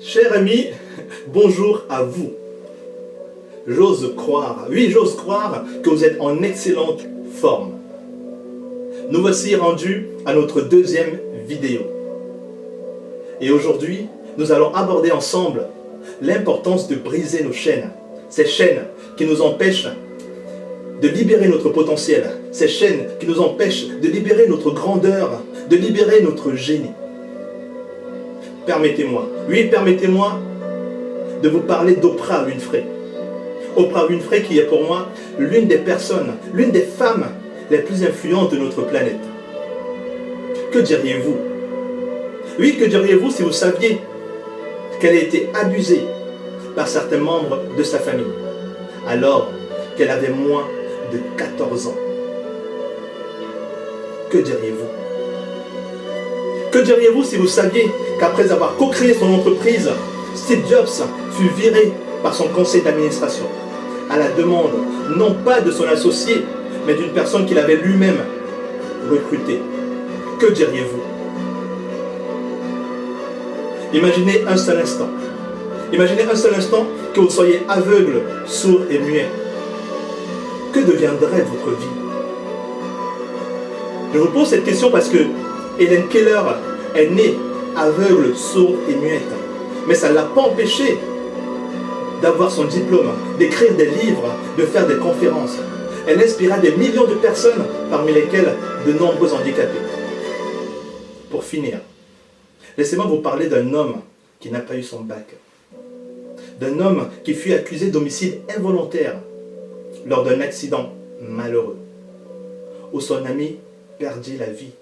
Chers amis, bonjour à vous. J'ose croire, oui j'ose croire que vous êtes en excellente forme. Nous voici rendus à notre deuxième vidéo. Et aujourd'hui, nous allons aborder ensemble l'importance de briser nos chaînes. Ces chaînes qui nous empêchent de libérer notre potentiel. Ces chaînes qui nous empêchent de libérer notre grandeur, de libérer notre génie. Permettez-moi, oui permettez-moi de vous parler d'Oprah Winfrey. Oprah Winfrey qui est pour moi l'une des personnes, l'une des femmes les plus influentes de notre planète. Que diriez-vous? Oui, que diriez-vous si vous saviez qu'elle a été abusée par certains membres de sa famille alors qu'elle avait moins de 14 ans? Que diriez-vous? Que diriez-vous si vous saviez qu'après avoir co-créé son entreprise, Steve Jobs fut viré par son conseil d'administration à la demande non pas de son associé, mais d'une personne qu'il avait lui-même recrutée? Que diriez-vous? Imaginez un seul instant. Imaginez un seul instant que vous soyez aveugle, sourd et muet. Que deviendrait votre vie? Je vous pose cette question parce que Helen Keller est née aveugle, sourde et muette. Mais ça ne l'a pas empêchée d'avoir son diplôme, d'écrire des livres, de faire des conférences. Elle inspira des millions de personnes, parmi lesquelles de nombreux handicapés. Pour finir, laissez-moi vous parler d'un homme qui n'a pas eu son bac. D'un homme qui fut accusé d'homicide involontaire lors d'un accident malheureux, où son ami perdit la vie.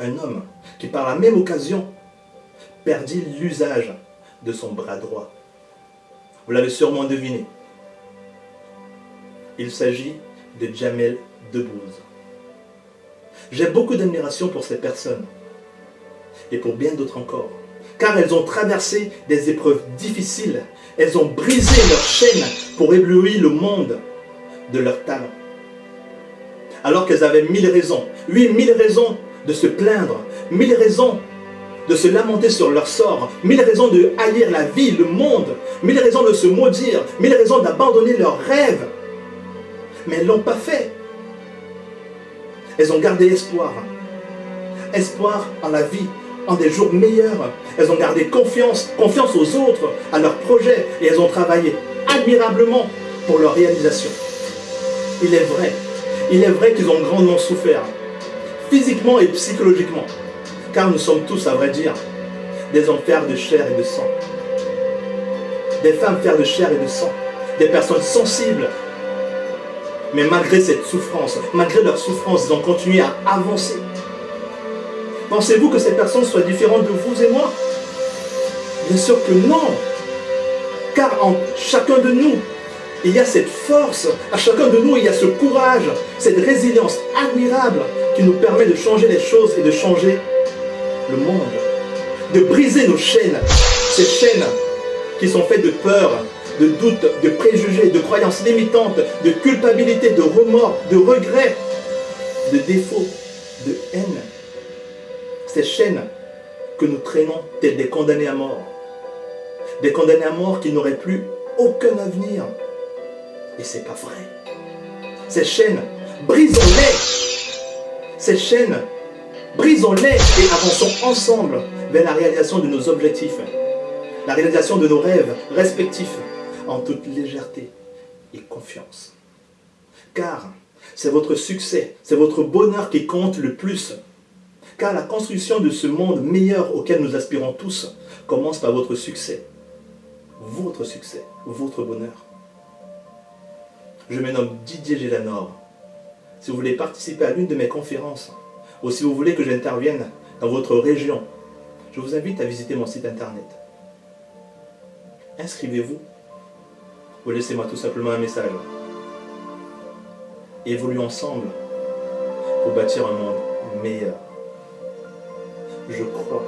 Un homme qui, par la même occasion, perdit l'usage de son bras droit. Vous l'avez sûrement deviné. Il s'agit de Jamel Debbouze. J'ai beaucoup d'admiration pour ces personnes et pour bien d'autres encore, car elles ont traversé des épreuves difficiles. Elles ont brisé leurs chaînes pour éblouir le monde de leur talent. Alors qu'elles avaient 1000 raisons, oui, 1000 raisons de se plaindre, 1000 raisons de se lamenter sur leur sort, 1000 raisons de haïr la vie, le monde, 1000 raisons de se maudire, 1000 raisons d'abandonner leurs rêves. Mais elles ne l'ont pas fait. Elles ont gardé espoir. Espoir en la vie, en des jours meilleurs. Elles ont gardé confiance, confiance aux autres, à leurs projets, et elles ont travaillé admirablement pour leur réalisation. Il est vrai qu'ils ont grandement souffert, physiquement et psychologiquement, car nous sommes tous, à vrai dire, des hommes fers de chair et de sang, des femmes fers de chair et de sang, des personnes sensibles. Mais malgré cette souffrance, malgré leur souffrance, ils ont continué à avancer. Pensez-vous que ces personnes soient différentes de vous et moi? Bien sûr que non, car en chacun de nous, il y a cette force, à chacun de nous il y a ce courage, cette résilience admirable qui nous permet de changer les choses et de changer le monde, de briser nos chaînes, ces chaînes qui sont faites de peur, de doute, de préjugés, de croyances limitantes, de culpabilité, de remords, de regrets, de défauts, de haine. Ces chaînes que nous traînons tels des condamnés à mort. Des condamnés à mort qui n'auraient plus aucun avenir. Et c'est pas vrai. Ces chaînes, brisons-les. Ces chaînes, brisons-les et avançons ensemble vers la réalisation de nos objectifs. La réalisation de nos rêves respectifs en toute légèreté et confiance. Car c'est votre succès, c'est votre bonheur qui compte le plus. Car la construction de ce monde meilleur auquel nous aspirons tous commence par votre succès, votre bonheur. Je me nomme Didier Gélanor. Si vous voulez participer à l'une de mes conférences, ou si vous voulez que j'intervienne dans votre région, je vous invite à visiter mon site internet. Inscrivez-vous ou laissez-moi tout simplement un message. Évoluons ensemble pour bâtir un monde meilleur. Je crois